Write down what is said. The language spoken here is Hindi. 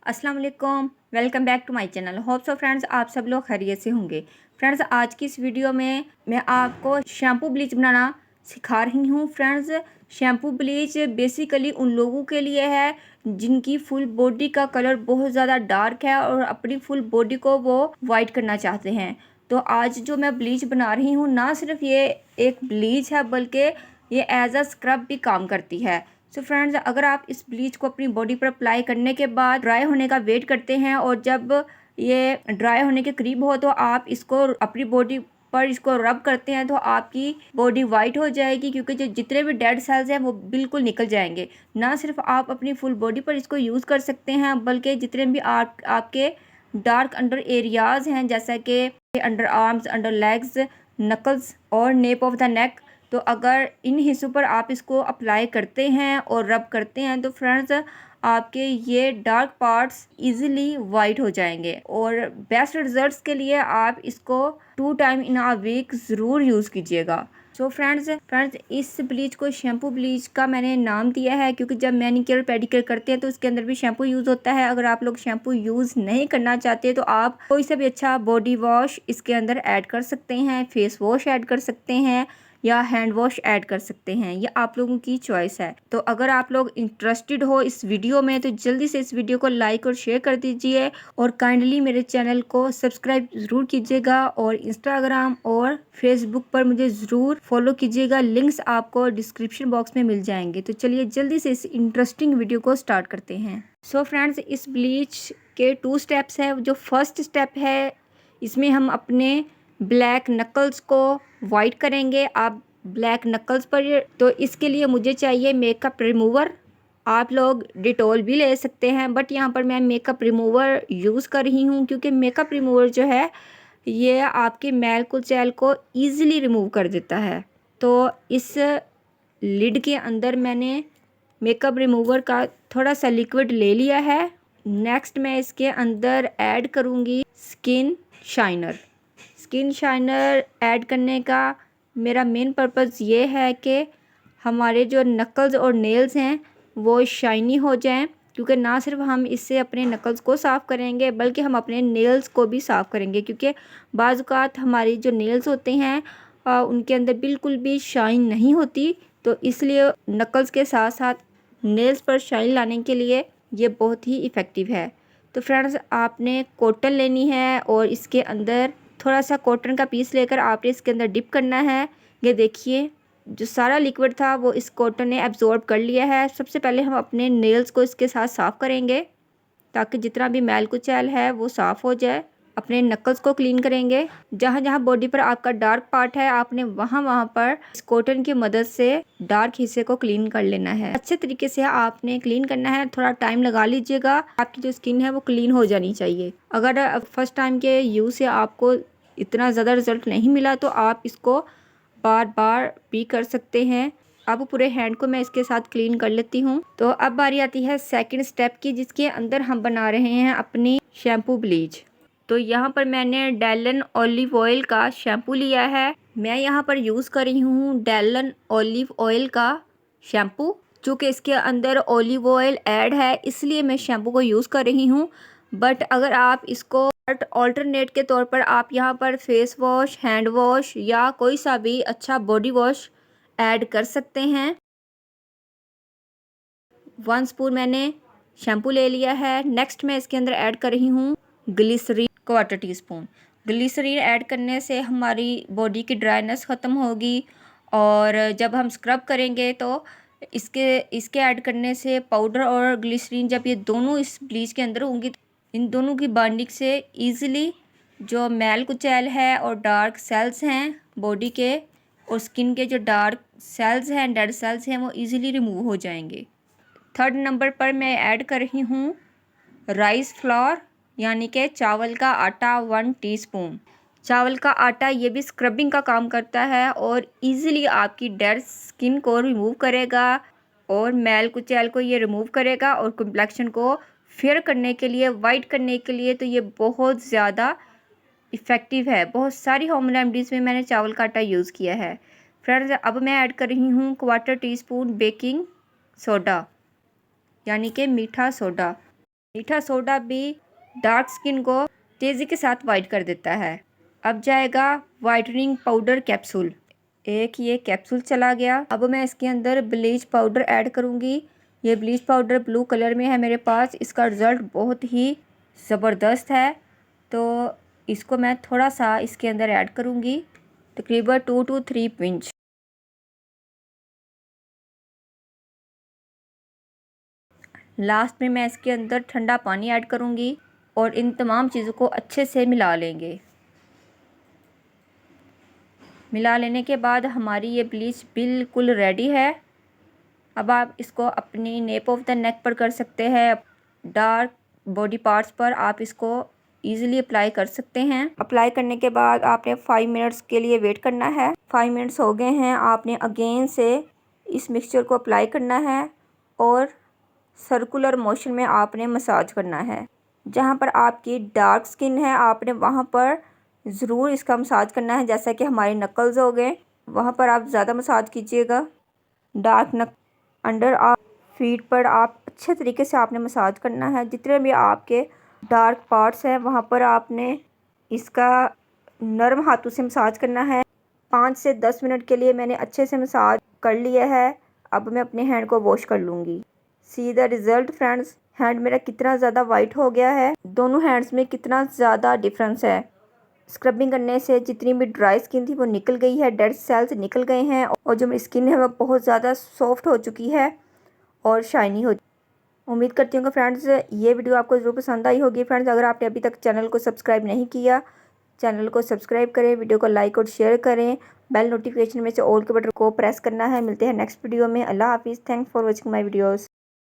अस्सलाम वालेकुम, welcome back to my channel. Hope so friends आप सब लोग खैरियत से होंगे। फ्रेंड्स आज की इस वीडियो में मैं आपको शैम्पू ब्लीच बनाना सिखा रही हूँ। फ्रेंड्स शैम्पू ब्लीच बेसिकली उन लोगों के लिए है जिनकी फुल बॉडी का कलर बहुत ज़्यादा डार्क है और अपनी फुल बॉडी को वो वाइट करना चाहते हैं। तो आज जो मैं ब्लीच बना रही हूँ, ना सिर्फ ये एक ब्लीच है बल्कि ये एज अ स्क्रब भी काम करती है। सो फ्रेंड्स अगर आप इस ब्लीच को अपनी बॉडी पर अप्लाई करने के बाद ड्राई होने का वेट करते हैं और जब ये ड्राई होने के करीब हो तो आप इसको अपनी बॉडी पर इसको रब करते हैं तो आपकी बॉडी वाइट हो जाएगी, क्योंकि जो जितने भी डेड सेल्स हैं वो बिल्कुल निकल जाएंगे। ना सिर्फ आप अपनी फुल बॉडी पर इसको यूज़ कर सकते हैं बल्कि जितने भी आपके डार्क अंडर एरियाज हैं, जैसा कि under arms, under legs, knuckles और नेप ऑफ द नेक, तो अगर इन हिस्सों पर आप इसको अप्लाई करते हैं और रब करते हैं तो फ्रेंड्स आपके ये डार्क पार्ट्स इजीली वाइट हो जाएंगे। और बेस्ट रिजल्ट्स के लिए आप इसको 2 टाइम इन अ वीक ज़रूर यूज़ कीजिएगा। सो फ्रेंड्स इस ब्लीच को शैम्पू ब्लीच का मैंने नाम दिया है क्योंकि जब मैनिक्योर पेडिक्योर करते हैं तो इसके अंदर भी शैम्पू यूज़ होता है। अगर आप लोग शैम्पू यूज़ नहीं करना चाहते तो आप कोई सा भी अच्छा बॉडी वॉश इसके अंदर ऐड कर सकते हैं, फेस वॉश ऐड कर सकते हैं या हैंड वॉश ऐड कर सकते हैं, ये आप लोगों की चॉइस है। तो अगर आप लोग इंटरेस्टेड हो इस वीडियो में तो जल्दी से इस वीडियो को लाइक और शेयर कर दीजिए और काइंडली मेरे चैनल को सब्सक्राइब ज़रूर कीजिएगा और इंस्टाग्राम और फेसबुक पर मुझे ज़रूर फॉलो कीजिएगा। लिंक्स आपको डिस्क्रिप्शन बॉक्स में मिल जाएंगे। तो चलिए जल्दी से इस इंटरेस्टिंग वीडियो को स्टार्ट करते हैं। सो फ्रेंड्स इस ब्लीच के 2 स्टेप्स है। जो फर्स्ट स्टेप है इसमें हम अपने ब्लैक नकल्स को वाइट करेंगे। आप ब्लैक नकल्स पर, तो इसके लिए मुझे चाहिए मेकअप रिमूवर। आप लोग डिटॉल भी ले सकते हैं बट यहाँ पर मैं मेकअप रिमूवर यूज़ कर रही हूँ क्योंकि मेकअप रिमूवर जो है ये आपके मैल कुचैल को ईज़िली रिमूव कर देता है। तो इस लिड के अंदर मैंने मेकअप रिमूवर का थोड़ा सा लिक्विड ले लिया है। नेक्स्ट मैं इसके अंदर ऐड करूँगी skin shiner. Skin shiner add करने का मेरा मेन पर्पज़ ये है कि हमारे जो नकल्स और नेल्स हैं वो शाइनी हो जाएं, क्योंकि ना सिर्फ हम इससे अपने नकल्स को साफ़ करेंगे बल्कि हम अपने नेल्स को भी साफ़ करेंगे, क्योंकि बाज़ औक़ात हमारी जो नेल्स होते हैं उनके अंदर बिल्कुल भी शाइन नहीं होती। तो इसलिए नकल्स के साथ साथ नेल्स पर शाइन लाने के लिए ये बहुत ही इफ़ेक्टिव है। तो फ्रेंड्स आपने कॉटन लेनी है और इसके अंदर थोड़ा सा कॉटन का पीस लेकर आपने इसके अंदर डिप करना है। ये देखिए जो सारा लिक्विड था वो इस कॉटन ने एब्जॉर्ब कर लिया है। सबसे पहले हम अपने नेल्स को इसके साथ साफ़ करेंगे ताकि जितना भी मैल कुचैल है वो साफ़ हो जाए। अपने नकल्स को क्लीन करेंगे। जहाँ जहाँ बॉडी पर आपका डार्क पार्ट है आपने वहाँ पर इस कॉटन की मदद से डार्क हिस्से को क्लीन कर लेना है। अच्छे तरीके से आपने क्लीन करना है, थोड़ा टाइम लगा लीजिएगा। आपकी जो स्किन है वो क्लीन हो जानी चाहिए। अगर फर्स्ट टाइम के यूज़ से आपको इतना ज़्यादा रिजल्ट नहीं मिला तो आप इसको बार बार भी कर सकते हैं। अब पूरे हैंड को मैं इसके साथ क्लीन कर लेती हूँ। तो अब बारी आती है सेकंड स्टेप की, जिसके अंदर हम बना रहे हैं अपनी शैम्पू ब्लीच। तो यहाँ पर मैंने डेलन ऑलिव ऑयल का शैम्पू लिया है। मैं यहाँ पर यूज़ कर रही हूँ डेलन ऑलिव ऑयल का शैम्पू। चूँकि इसके अंदर ऑलिव ऑयल ऐड है इसलिए मैं शैम्पू को यूज़ कर रही हूँ। बट अगर आप इसको ऑल्टरनेट के तौर पर आप यहाँ पर फेस वॉश, हैंड वॉश या कोई सा भी अच्छा बॉडी वॉश ऐड कर सकते हैं। 1 स्पून मैंने शैम्पू ले लिया है। नेक्स्ट मैं इसके अंदर ऐड कर रही हूँ ग्लिसरीन, 1/4 टीस्पून। ग्लिसरीन ऐड करने से हमारी बॉडी की ड्राइनेस ख़त्म होगी और जब हम स्क्रब करेंगे तो इसके ऐड करने से पाउडर और ग्लिसरीन जब ये दोनों इस ब्लीच के अंदर होंगी इन दोनों की बॉन्डिंग से ईज़िली जो मैल कुचैल है और डार्क सेल्स हैं बॉडी के और स्किन के जो डार्क सेल्स हैं, डेड सेल्स हैं, वो ईज़िली रिमूव हो जाएंगे। 3rd नंबर पर मैं ऐड कर रही हूँ राइस फ्लोर यानी कि चावल का आटा 1 टीस्पून। चावल का आटा ये भी स्क्रबिंग का काम करता है और इजीली आपकी डेड स्किन को रिमूव करेगा और मैल कुचैल को ये रिमूव करेगा और कम्प्लेक्शन को फेयर करने के लिए, वाइट करने के लिए तो ये बहुत ज़्यादा इफ़ेक्टिव है। बहुत सारी होम रेमडीज़ में मैंने चावल का आटा यूज़ किया है। फ्रेंड्स अब मैं ऐड कर रही हूँ 1/4 टीस्पून बेकिंग सोडा यानी कि मीठा सोडा। मीठा सोडा भी डार्क स्किन को तेज़ी के साथ वाइट कर देता है। अब जाएगा वाइटनिंग पाउडर कैप्सूल। एक ये कैप्सूल चला गया। अब मैं इसके अंदर ब्लीच पाउडर ऐड करूँगी। ये ब्लीच पाउडर ब्लू कलर में है मेरे पास। इसका रिज़ल्ट बहुत ही ज़बरदस्त है, तो इसको मैं थोड़ा सा इसके अंदर ऐड करूँगी, तकरीबन 2 to 3 पिंच। लास्ट में मैं इसके अंदर ठंडा पानी ऐड करूँगी और इन तमाम चीज़ों को अच्छे से मिला लेंगे। मिला लेने के बाद हमारी ये ब्लीच बिल्कुल रेडी है। अब आप इसको अपनी नेप ऑफ द नेक पर कर सकते हैं, डार्क बॉडी पार्ट्स पर आप इसको ईज़िली अप्लाई कर सकते हैं। अप्लाई करने के बाद आपने 5 मिनट्स के लिए वेट करना है। 5 मिनट्स हो गए हैं। आपने अगेन से इस मिक्सचर को अप्लाई करना है और सर्कुलर मोशन में आपने मसाज करना है। जहाँ पर आपकी डार्क स्किन है आपने वहाँ पर ज़रूर इसका मसाज करना है। जैसा कि हमारे नकल्स हो गए, वहाँ पर आप ज़्यादा मसाज कीजिएगा। डार्क नक अंडर आप फीट पर आप अच्छे तरीके से आपने मसाज करना है। जितने भी आपके डार्क पार्ट्स हैं वहाँ पर आपने इसका नरम हाथों से मसाज करना है। 5 से 10 मिनट के लिए मैंने अच्छे से मसाज कर लिया है। अब मैं अपने हैंड को वॉश कर लूँगी। See the result friends, hand मेरा कितना ज़्यादा वाइट हो गया है। दोनों हैंड्स में कितना ज़्यादा डिफरेंस है। स्क्रबिंग करने से जितनी भी ड्राई स्किन थी वो निकल गई है, डेड सेल्स निकल गए हैं और जो मेरी स्किन है वो बहुत ज़्यादा सॉफ्ट हो चुकी है और शाइनी हो। उम्मीद करती हूँ कि फ्रेंड्स ये वीडियो आपको ज़रूर पसंद आई होगी। फ्रेंड्स अगर आपने अभी तक चैनल को सब्सक्राइब नहीं किया, चैनल को सब्सक्राइब करें, वीडियो को लाइक और शेयर करें, बेल नोटिफिकेशन में से ऑल के बटन को प्रेस करना है। मिलते हैं नेक्स्ट वीडियो में। अल्लाह हाफिज़। Thanks for watching my videos.